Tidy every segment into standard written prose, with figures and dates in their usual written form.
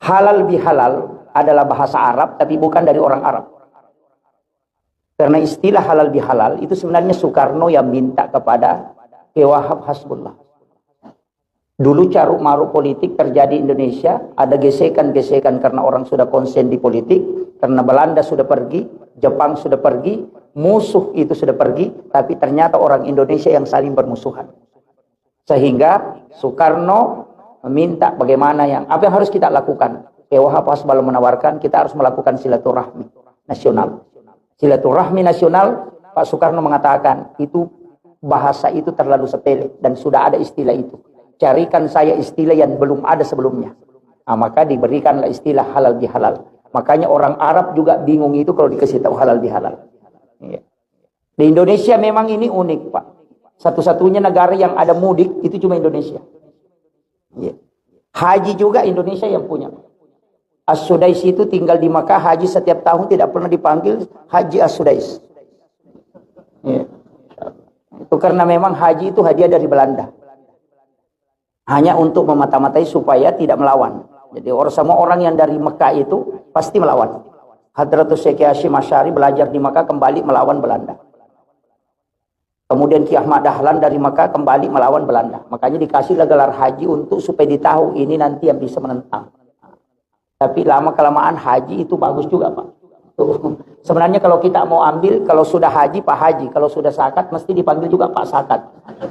halal bihalal adalah bahasa Arab, tapi bukan dari orang Arab. Karena istilah halal bihalal itu sebenarnya Soekarno yang minta kepada Ki Wahab Hasbullah. Dulu caruk maruk politik terjadi di Indonesia, ada gesekan-gesekan karena orang sudah konsen di politik, karena Belanda sudah pergi, Jepang sudah pergi, musuh itu sudah pergi, tapi ternyata orang Indonesia yang saling bermusuhan. Sehingga Soekarno meminta bagaimana apa yang harus kita lakukan. Ki Wahab Hasbullah menawarkan kita harus melakukan silaturahmi nasional. Silaturahmi nasional, Pak Soekarno mengatakan itu bahasa itu terlalu sepele dan sudah ada istilah itu. Carikan saya istilah yang belum ada sebelumnya. Nah, maka diberikanlah istilah halal bihalal. Makanya orang Arab juga bingung itu kalau dikasih tahu halal bihalal. Ya. Di Indonesia memang ini unik, Pak. Satu-satunya negara yang ada mudik itu cuma Indonesia. Ya. Haji juga Indonesia yang punya. As-Sudais itu tinggal di Makkah, haji setiap tahun tidak pernah dipanggil Haji As-Sudais. Ya. Itu karena memang haji itu hadiah dari Belanda. Hanya untuk memata-matai supaya tidak melawan. Jadi semua orang yang dari Mekah itu pasti melawan. Hadratus Syekh Hasyim Asy'ari belajar di Mekah kembali melawan Belanda. Kemudian Ki Ahmad Dahlan dari Mekah kembali melawan Belanda. Makanya dikasihlah gelar haji untuk supaya ditahu ini nanti yang bisa menentang. Tapi lama-kelamaan haji itu bagus juga, Pak. Tuh. Sebenarnya kalau kita mau ambil, kalau sudah haji, Pak Haji. Kalau sudah zakat, mesti dipanggil juga Pak Zakat.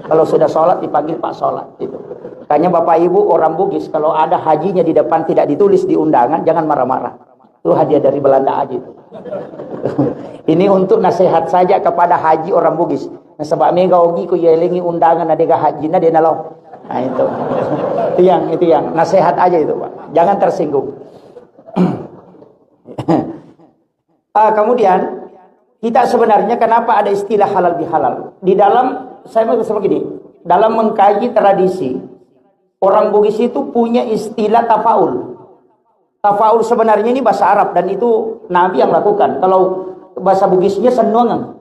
Kalau sudah sholat, dipanggil Pak Sholat. Gitu. Makanya Bapak Ibu orang Bugis, kalau ada hajinya di depan tidak ditulis di undangan, jangan marah-marah. Itu hadiah dari Belanda aja. Ini untuk nasihat saja kepada haji orang Bugis. Nah, sebab mega ogi ku yelengi undangan adega haji na denalo. Nah itu. Itu yang nasihat aja itu, Pak. Jangan tersinggung. Kemudian kita sebenarnya kenapa ada istilah halal bihalal? Di dalam saya mau begini, dalam mengkaji tradisi orang Bugis itu punya istilah tafaul. Tafaul sebenarnya ini bahasa Arab dan itu Nabi yang lakukan. Kalau bahasa Bugisnya senongan.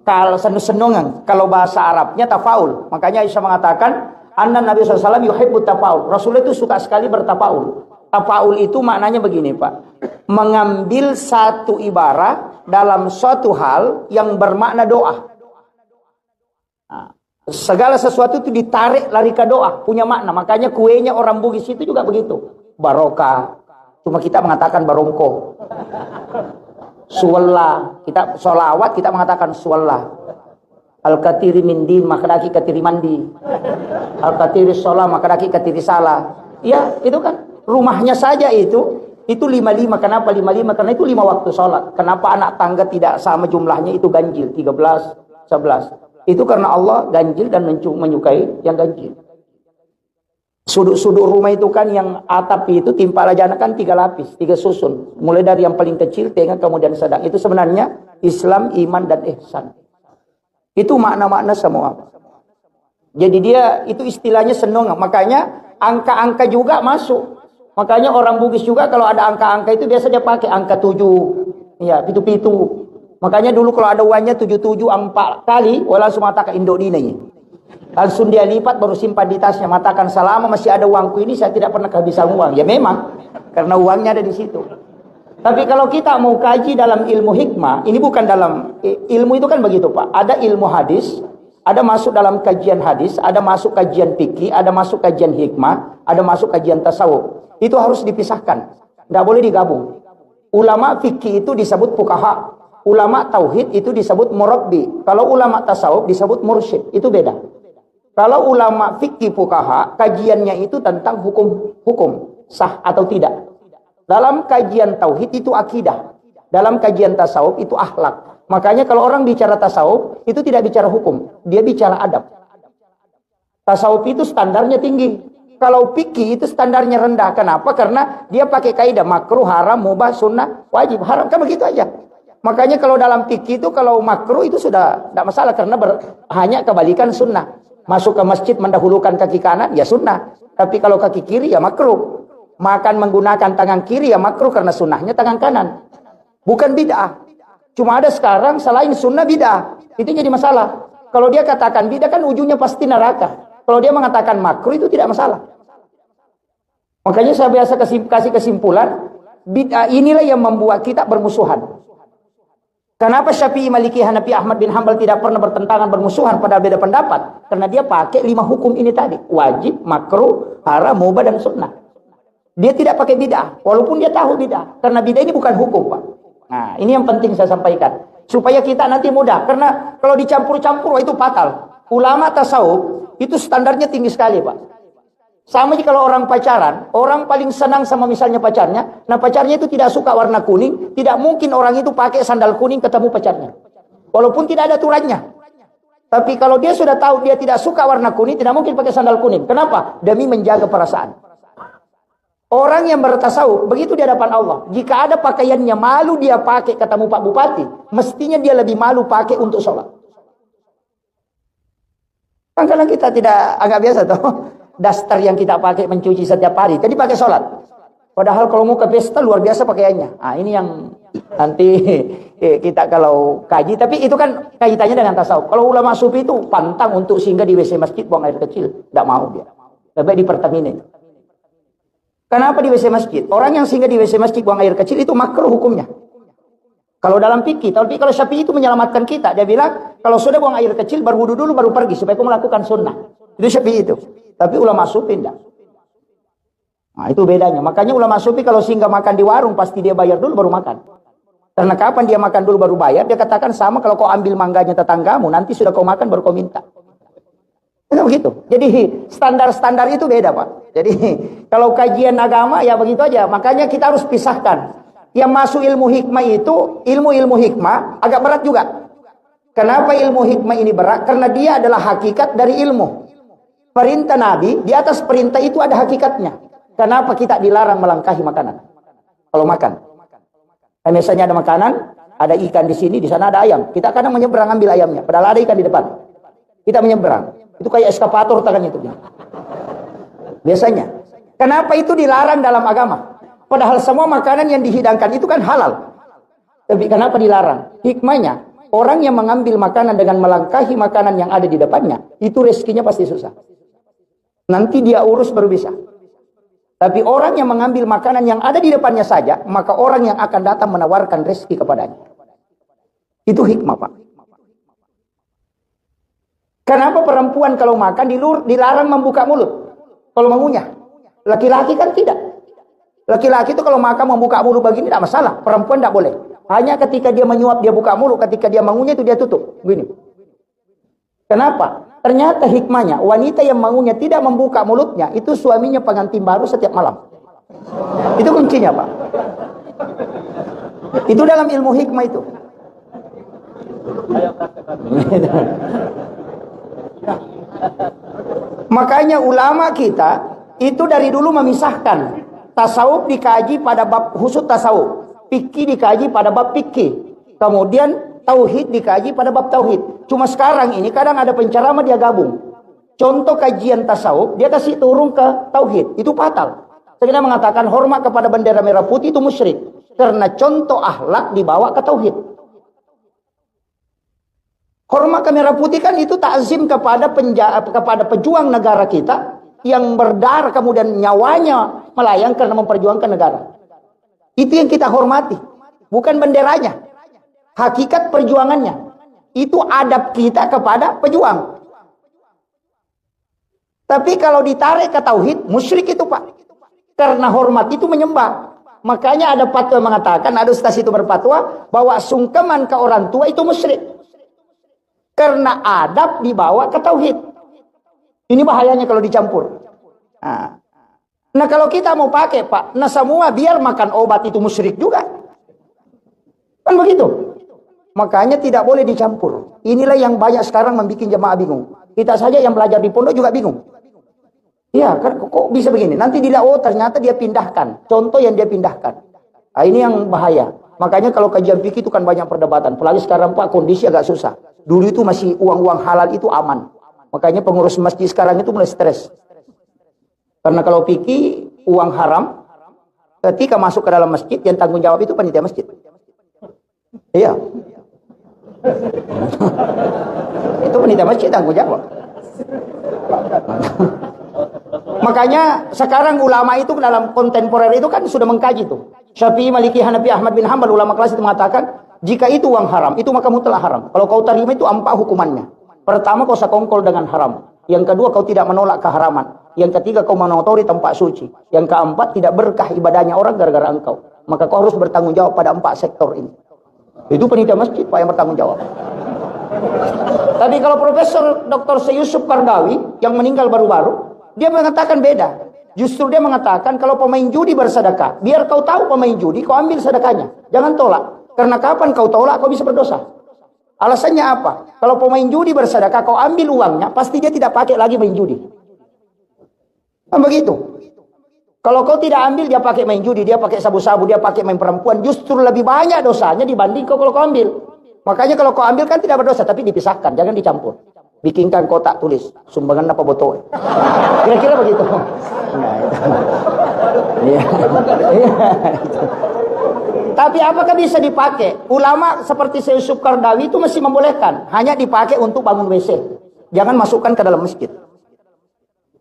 Kalau senongan, kalau bahasa Arabnya tafaul. Makanya Aisyah mengatakan, anna Nabi SAW yuhibbut tafaul. Rasulullah itu suka sekali bertafaul. Tafaul itu maknanya begini, Pak. Mengambil satu ibarat dalam suatu hal yang bermakna doa. Nah, segala sesuatu itu ditarik lari ke doa, punya makna. Makanya kuenya orang Bugis itu juga begitu. Barokah. Cuma kita mengatakan barongko. Suwalla. Kita sholawat kita mengatakan suwalla. Al-katiri min din makadaki katiri mandi. Al-katiri sholat makadaki katiri salah. Ya, itu kan. Rumahnya saja itu 55. Kenapa 55? Karena itu 5 waktu sholat. Kenapa anak tangga tidak sama jumlahnya itu ganjil 13, 11. Itu karena Allah ganjil dan menyukai yang ganjil. Sudut-sudut rumah itu kan yang atap itu timpala jana kan 3 lapis, 3 susun. Mulai dari yang paling kecil, tengah, kemudian sedang. Itu sebenarnya Islam, iman dan ihsan. Itu makna-makna semua. Jadi dia itu istilahnya senong. Makanya angka-angka juga masuk. Makanya orang Bugis juga kalau ada angka-angka itu biasa dia pakai angka 7. Ya, pitu-pitu. Makanya dulu kalau ada uangnya 77 4 kali, langsung mengatakan indok dinanya. Langsung dia lipat baru simpan di tasnya. Mengatakan selama masih ada uangku ini saya tidak pernah kehabisan uang. Ya memang karena uangnya ada di situ. Tapi kalau kita mau kaji dalam ilmu hikmah, ini bukan dalam ilmu itu kan begitu, Pak. Ada ilmu hadis, ada masuk dalam kajian hadis, ada masuk kajian fikih, ada masuk kajian hikmah, ada masuk kajian tasawuf. Itu harus dipisahkan. Tidak boleh digabung. Ulama fikih itu disebut fuqaha. Ulama tauhid itu disebut murabbi. Kalau ulama tasawuf disebut mursyid. Itu beda. Kalau ulama fikih fuqaha, kajiannya itu tentang hukum sah atau tidak. Dalam kajian tauhid itu akidah. Dalam kajian tasawuf itu akhlak. Makanya kalau orang bicara tasawuf, itu tidak bicara hukum. Dia bicara adab. Tasawuf itu standarnya tinggi. Kalau fikih itu standarnya rendah. Kenapa? Karena dia pakai kaidah makruh, haram, mubah, sunnah, wajib, haram. Kan begitu aja. Makanya kalau dalam fikih itu kalau makruh itu sudah tidak masalah. Karena hanya kebalikan sunnah. Masuk ke masjid mendahulukan kaki kanan, ya sunnah. Tapi kalau kaki kiri, ya makruh. Makan menggunakan tangan kiri, ya makruh. Karena sunnahnya tangan kanan. Bukan bid'ah. Cuma ada sekarang selain sunnah bid'ah. Itu jadi masalah. Kalau dia katakan bid'ah kan ujungnya pasti neraka. Kalau dia mengatakan makruh itu tidak masalah. Makanya saya biasa kasih kesimpulan, bid'ah inilah yang membuat kita bermusuhan. Kenapa Syafi'i, Maliki, Hanafi, Ahmad bin Hambal tidak pernah bertentangan, bermusuhan pada beda pendapat? Karena dia pakai 5 hukum ini tadi. Wajib, makruh, haram, mubah, dan sunnah. Dia tidak pakai bid'ah. Walaupun dia tahu bid'ah. Karena bid'ah ini bukan hukum, Pak. Nah, ini yang penting saya sampaikan. Supaya kita nanti mudah. Karena kalau dicampur-campur, itu fatal. Ulama tasawuf, itu standarnya tinggi sekali, Pak. Sama jika kalau orang pacaran, orang paling senang sama misalnya pacarnya, nah pacarnya itu tidak suka warna kuning, tidak mungkin orang itu pakai sandal kuning ketemu pacarnya. Walaupun tidak ada aturannya. Tapi kalau dia sudah tahu dia tidak suka warna kuning, tidak mungkin pakai sandal kuning. Kenapa? Demi menjaga perasaan. Orang yang bertasawuf, begitu di hadapan Allah, jika ada pakaiannya malu dia pakai ketemu Pak Bupati, mestinya dia lebih malu pakai untuk sholat. Kan kadang kita tidak agak biasa tuh. Daster yang kita pakai mencuci setiap hari, jadi pakai sholat. Padahal kalau mau ke pesta luar biasa pakaiannya. Ah, ini yang nanti kita kalau kaji, tapi itu kan kaitannya dengan tasawuf. Kalau ulama sufi itu pantang untuk singgah di WC masjid buang air kecil, tidak mau dia. Lebih di Pertamina. Kenapa di WC masjid? Orang yang singgah di WC masjid buang air kecil itu makruh hukumnya. Kalau dalam fikih, tapi kalau Syafi'i itu menyelamatkan kita, dia bilang kalau sudah buang air kecil berwudu dulu baru pergi supaya kau melakukan sunnah. Itu Syafi'i itu. Tapi ulama sufi tidak. Nah, itu bedanya. Makanya ulama sufi kalau singgah makan di warung pasti dia bayar dulu baru makan. Karena kapan dia makan dulu baru bayar, dia katakan sama kalau kau ambil mangganya tetanggamu, nanti sudah kau makan baru kau minta. Itu begitu. Jadi standar-standar itu beda, Pak. Jadi kalau kajian agama ya begitu aja. Makanya kita harus pisahkan. Yang masuk ilmu hikmah itu, ilmu-ilmu hikmah agak berat juga. Kenapa ilmu hikmah ini berat? Karena dia adalah hakikat dari ilmu. Perintah Nabi, di atas perintah itu ada hakikatnya. Kenapa kita dilarang melangkahi makanan? Kalau makan. Misalnya ada makanan, ada ikan di sini, di sana ada ayam. Kita kadang menyeberang ambil ayamnya, padahal ada ikan di depan. Kita menyeberang. Itu kayak eskapator tangannya itu. Biasanya. Kenapa itu dilarang dalam agama? Padahal semua makanan yang dihidangkan itu kan halal. Tapi kenapa dilarang? Hikmahnya, orang yang mengambil makanan dengan melangkahi makanan yang ada di depannya, itu rezekinya pasti susah. Nanti dia urus baru bisa. Tapi orang yang mengambil makanan yang ada di depannya saja, maka orang yang akan datang menawarkan rezeki kepadanya. Itu hikmah, Pak. Kenapa perempuan kalau makan dilarang membuka mulut? Kalau mengunyah. Laki-laki kan tidak. Laki-laki itu kalau makan membuka mulut begini tidak masalah. Perempuan tidak boleh. Hanya ketika dia menyuap dia buka mulut, ketika dia mengunyah itu dia tutup. Begini. Kenapa? Ternyata hikmahnya, wanita yang mengunyah tidak membuka mulutnya, itu suaminya pengantin baru setiap malam. Itu kuncinya, Pak. Itu dalam ilmu hikmah itu. Makanya ulama kita itu dari dulu memisahkan. Tasawuf dikaji pada bab khusus tasawuf. Fikih dikaji pada bab fikih. Kemudian tauhid dikaji pada bab tauhid. Cuma sekarang ini kadang ada penceramah dia gabung. Contoh kajian tasawuf, dia kasih turun ke tauhid. Itu fatal. Saya mengatakan hormat kepada bendera merah putih itu musyrik. Karena contoh akhlak dibawa ke tauhid. Hormat ke merah putih kan itu takzim kepada pejuang negara kita yang berdarah kemudian nyawanya melayang karena memperjuangkan negara. Itu yang kita hormati. Bukan benderanya. Hakikat perjuangannya. Itu adab kita kepada pejuang. Tapi kalau ditarik ke tauhid, musyrik itu, Pak. Karena hormat itu menyembah. Makanya ada fatwa mengatakan, ada ustaz itu berfatwa bahwa sungkeman ke orang tua itu musyrik. Karena adab dibawa ke tauhid. Ini bahayanya kalau dicampur. Nah kalau kita mau pakai, Pak, nah semua biar makan obat itu musyrik juga. Kan begitu. Makanya tidak boleh dicampur. Inilah yang banyak sekarang membuat jemaah bingung. Kita saja yang belajar di pondok juga bingung. Ya, kan kok bisa begini? Nanti dilihat, oh ternyata dia pindahkan. Contoh yang dia pindahkan. Nah, ini yang bahaya. Makanya kalau kajian fikih itu kan banyak perdebatan. Apalagi sekarang, Pak, kondisi agak susah. Dulu itu masih uang-uang halal itu aman. Makanya pengurus masjid sekarang itu mulai stres. Karena kalau fikih uang haram, ketika masuk ke dalam masjid, yang tanggung jawab itu panitia masjid. Iya. Itu panitia masjid tanggung jawab. Makanya sekarang ulama itu dalam kontemporer itu kan sudah mengkaji tuh. Syafi'i, Maliki, Hanafi, Ahmad bin Hanbal, ulama kelas itu mengatakan, jika itu uang haram, itu maka mutlak haram. Kalau kau terima itu 4 hukumannya. Pertama, kau sekongkol dengan haram. Yang kedua, kau tidak menolak keharaman. Yang ketiga, kau mengotori tempat suci. Yang keempat, tidak berkah ibadahnya orang gara-gara engkau. Maka kau harus bertanggung jawab pada 4 sektor ini. Itu panitia masjid Pak yang bertanggung jawab. Tapi kalau Profesor Dr. Yusuf Qaradawi yang meninggal baru-baru, dia mengatakan beda. Justru dia mengatakan kalau pemain judi bersedekah, biar kau tahu pemain judi, kau ambil sedekahnya. Jangan tolak. Karena kapan kau tolak, kau bisa berdosa. Alasannya apa? Kalau pemain judi bersedekah, kau ambil uangnya, pasti dia tidak pakai lagi main judi. Kan begitu. Kalau kau tidak ambil, dia pakai main judi, dia pakai sabu-sabu, dia pakai main perempuan, justru lebih banyak dosanya dibanding kau kalau kau ambil. Makanya kalau kau ambil kan tidak berdosa, tapi dipisahkan, jangan dicampur. Bikinkan kotak tulis sumbangan apa botol. Kira-kira begitu. Nah, itu. Iya. Tapi apakah bisa dipakai? Ulama seperti Syekh Yusuf Qaradawi itu masih membolehkan, hanya dipakai untuk bangun WC. Jangan masukkan ke dalam masjid.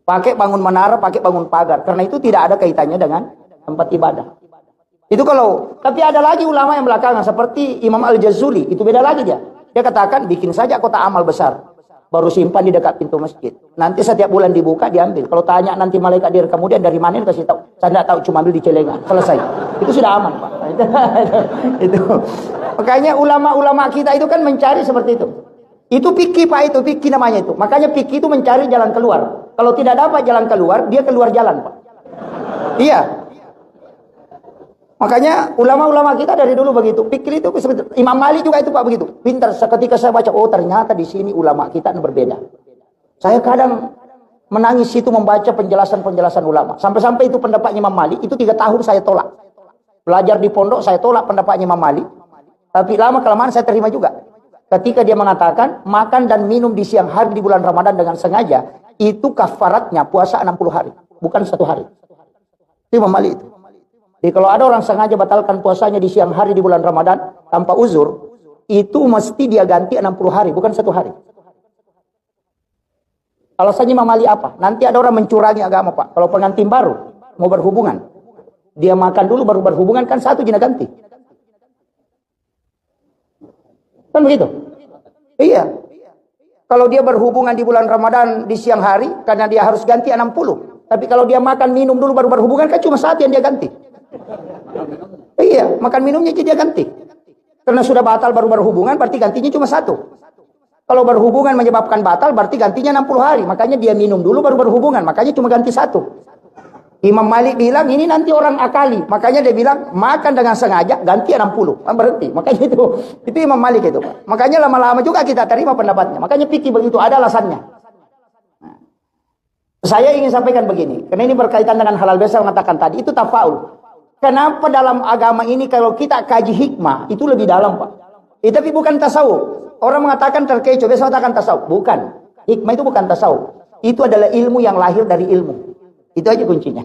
Pakai bangun menara, pakai bangun pagar, karena itu tidak ada kaitannya dengan tempat ibadah. Itu kalau, tapi ada lagi ulama yang belakangan seperti Imam Al-Jazuli, itu beda lagi dia. Dia katakan bikin saja kotak amal besar, baru simpan di dekat pintu masjid. Nanti setiap bulan dibuka diambil. Kalau tanya nanti malaikat dia kemudian dari mana, kasih tahu. Saya tidak tahu, cuma ambil di celengan. Selesai. Itu sudah aman Pak. Itu. Makanya ulama-ulama kita itu kan mencari seperti itu. Itu fikih Pak, itu fikih namanya itu. Makanya fikih itu mencari jalan keluar. Kalau tidak dapat jalan keluar, dia keluar jalan Pak. Iya. Makanya ulama-ulama kita dari dulu begitu. Pikir itu Imam Malik juga itu Pak begitu. Pintar. Ketika saya baca, oh ternyata di sini ulama kita berbeda. Saya kadang menangis itu membaca penjelasan-penjelasan ulama. Sampai-sampai itu pendapatnya Imam Malik, itu 3 tahun saya tolak. Belajar di pondok saya tolak pendapatnya Imam Malik. Tapi lama kelamaan saya terima juga. Ketika dia mengatakan makan dan minum di siang hari di bulan Ramadan dengan sengaja, itu kafaratnya puasa 60 hari, bukan 1 hari. Itu Imam Malik itu. Jadi kalau ada orang sengaja batalkan puasanya di siang hari di bulan Ramadan tanpa uzur, itu mesti dia ganti 60 hari, bukan 1 hari. Alasannya Imam Malik apa? Nanti ada orang mencurangi agama Pak. Kalau pengantin baru mau berhubungan, dia makan dulu baru berhubungan, kan 1 jina ganti. Kan begitu? Iya. Kalau dia berhubungan di bulan Ramadan di siang hari, karena dia harus ganti 60. Tapi kalau dia makan minum dulu baru berhubungan, kan cuma 1 yang dia ganti. Iya, makan minumnya dia ganti. Karena sudah batal baru berhubungan, berarti gantinya cuma 1. Kalau berhubungan menyebabkan batal, berarti gantinya 60 hari. Makanya dia minum dulu baru berhubungan, makanya cuma ganti 1. Imam Malik bilang ini nanti orang akali, makanya dia bilang makan dengan sengaja ganti 60, berhenti. Makanya itu Imam Malik itu. Makanya lama-lama juga kita terima pendapatnya. Makanya fikih begitu, ada alasannya. Nah, saya ingin sampaikan begini, karena ini berkaitan dengan halal biasa mengatakan tadi, itu tafaul. Kenapa dalam agama ini kalau kita kaji hikmah itu lebih dalam Pak? Tapi bukan tasawuf. Orang mengatakan terkecoh, biasa mengatakan tasawuf. Bukan. Hikmah itu bukan tasawuf. Itu adalah ilmu yang lahir dari ilmu. Itu aja kuncinya.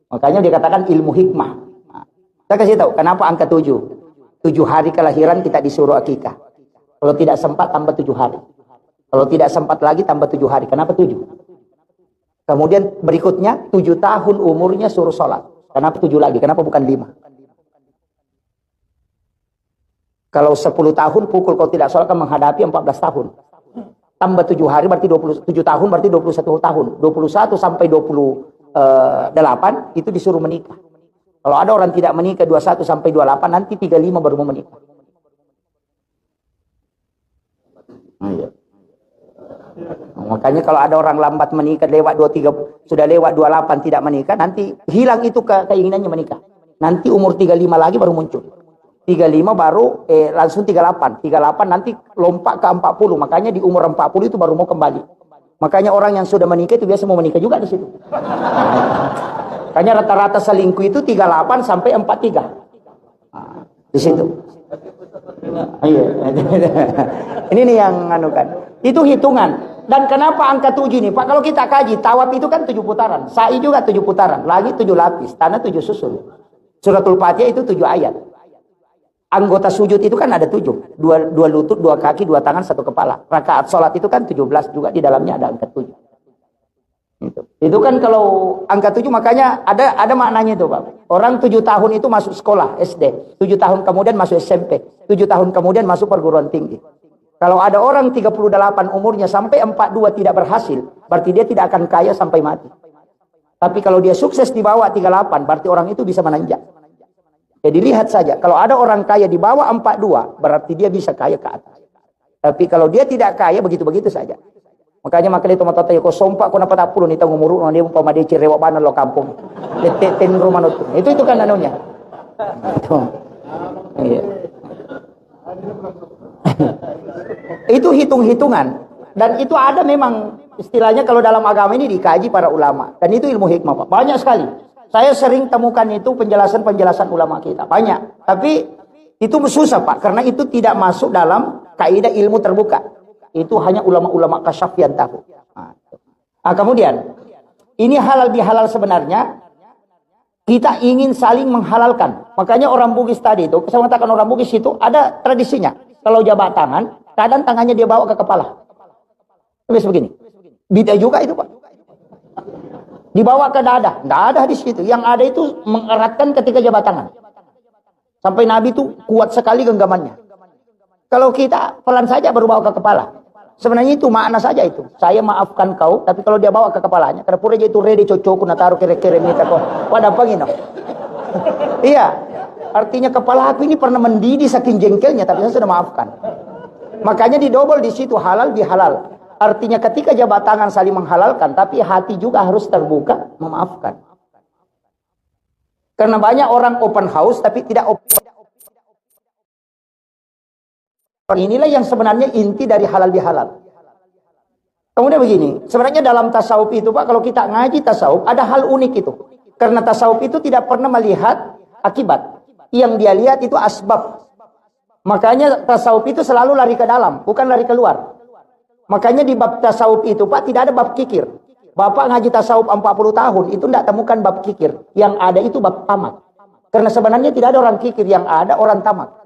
Makanya dikatakan ilmu hikmah. Nah, saya kasih tahu kenapa angka 7. 7 hari kelahiran kita disuruh akikah. Kalau tidak sempat tambah 7 hari. Kalau tidak sempat lagi tambah 7 hari. Kenapa 7? Kemudian berikutnya 7 tahun umurnya suruh sholat. Kenapa 7 lagi? Kenapa bukan 5? Kalau 10 tahun pukul kau tidak sholat kan menghadapi 14 tahun. Tambah 7 hari berarti 27 tahun, berarti 21 tahun. 21 sampai 28 itu disuruh menikah. Kalau ada orang tidak menikah 21 sampai 28, nanti 35 baru mau menikah. Iya. Makanya kalau ada orang lambat menikah lewat 23, sudah lewat 28 tidak menikah, nanti hilang itu keinginannya menikah. Nanti umur 35 lagi baru muncul. 35 baru langsung 38. 38 nanti lompat ke 40. Makanya di umur 40 itu baru mau kembali. Makanya orang yang sudah menikah itu biasa mau menikah juga di situ. Makanya rata-rata selingkuh itu 38 sampai 43. Nah, di situ. Iya. Ini nih yang anukan. Itu hitungan. Dan kenapa angka 7 ini Pak? Kalau kita kaji, tawaf itu kan 7 putaran. Sa'i juga 7 putaran. Lagi 7 lapis. Tanah 7 susul. Suratul Fatihah itu 7 ayat. Anggota sujud itu kan ada 7. Dua lutut, 2 kaki, 2 tangan, 1 kepala. Rakaat sholat itu kan 17 juga. Di dalamnya ada angka 7. Itu kan kalau angka 7, makanya ada maknanya itu Pak. Orang 7 tahun itu masuk sekolah SD, 7 tahun kemudian masuk SMP, 7 tahun kemudian masuk perguruan tinggi. Kalau ada orang 38 umurnya sampai 42 tidak berhasil, berarti dia tidak akan kaya sampai mati. Tapi kalau dia sukses di bawah 38, berarti orang itu bisa menanjak. Jadi lihat saja, kalau ada orang kaya di bawah 42, berarti dia bisa kaya ke atas. Tapi kalau dia tidak kaya, begitu-begitu saja. Makanya itu mata tayo ko sompa ko na patapulo ni tang umuru ni mo pamadi cirewa banan lo kampung. Ten rumah itu kan anunya. Itu. Iya. Itu hitung-hitungan dan itu ada memang istilahnya kalau dalam agama ini dikaji para ulama dan itu ilmu hikmah Pak. Banyak sekali. Saya sering temukan itu penjelasan-penjelasan ulama kita. Banyak. Tapi itu susah Pak karena itu tidak masuk dalam kaidah ilmu terbuka. Itu hanya ulama-ulama kasyaf yang tahu. Nah, kemudian ini halal bihalal sebenarnya kita ingin saling menghalalkan. Makanya orang Bugis tadi itu, saya mengatakan orang Bugis itu ada tradisinya. Kalau jabat tangan, kadang tangannya dia bawa ke kepala. Terus begini. Bida juga itu Pak. Dibawa ke dada. Tidak ada di situ. Yang ada itu mengeratkan ketika jabat tangan. Sampai Nabi itu kuat sekali genggamannya. Kalau kita pelan saja baru bawa ke kepala. Sebenarnya itu makna saja itu. Saya maafkan kau, tapi kalau dia bawa ke kepalanya, karena pura itu ready cocok na taruh kere-kere minta kau. Pada apa gini? Iya. Artinya kepala aku ini pernah mendidih saking jengkelnya, tapi saya sudah maafkan. Makanya didobel di situ halal bihalal. Artinya ketika jabat tangan saling menghalalkan, tapi hati juga harus terbuka memaafkan. Karena banyak orang open house tapi tidak open. Inilah yang sebenarnya inti dari halal bihalal. Kemudian begini, sebenarnya dalam tasawuf itu Pak, kalau kita ngaji tasawuf ada hal unik itu. Karena tasawuf itu tidak pernah melihat akibat. Yang dia lihat itu asbab. Makanya tasawuf itu selalu lari ke dalam, bukan lari keluar. Makanya di bab tasawuf itu Pak tidak ada bab kikir. Bapak ngaji tasawuf 40 tahun itu tidak temukan bab kikir. Yang ada itu bab tamak. Karena sebenarnya tidak ada orang kikir, yang ada orang tamak.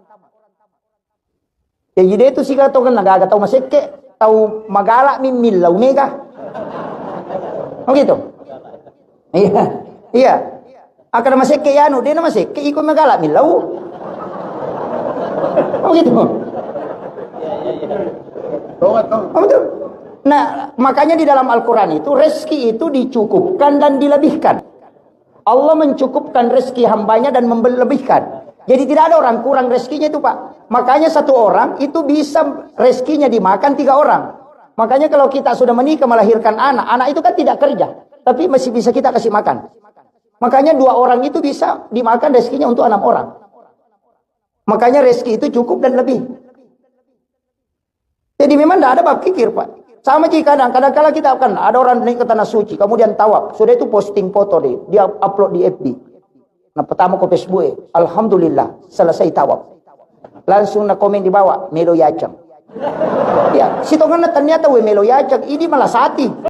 Ya jadi itu sih kata kan nagaga tahu maseke tahu magala mimil launega. Oh gitu. Iya. Iya. Akan maseke yanu dia maseke ikut magala milau. Oh gitu. Oh betul. Nah, makanya di dalam Al-Qur'an itu rezeki itu dicukupkan dan dilebihkan. Allah mencukupkan rezeki hambanya dan melebihkan. Jadi tidak ada orang kurang rezekinya itu Pak. Makanya satu orang itu bisa rezekinya dimakan 3 orang. Makanya kalau kita sudah menikah melahirkan anak, anak itu kan tidak kerja. Tapi masih bisa kita kasih makan. Makanya 2 orang itu bisa dimakan rezekinya untuk 6 orang. Makanya rezeki itu cukup dan lebih. Jadi memang tidak ada bab kikir Pak. Sama jika kadang-kadang kita akan ada orang naik ke tanah suci, kemudian tawaf. Sudah itu posting foto dia upload di FB. Nah pertama ke Facebook, alhamdulillah selesai tawaf. Langsung na komen di bawah, melo yacang. Ya, si tongan na ternyata we melo yacang, ini malah sati.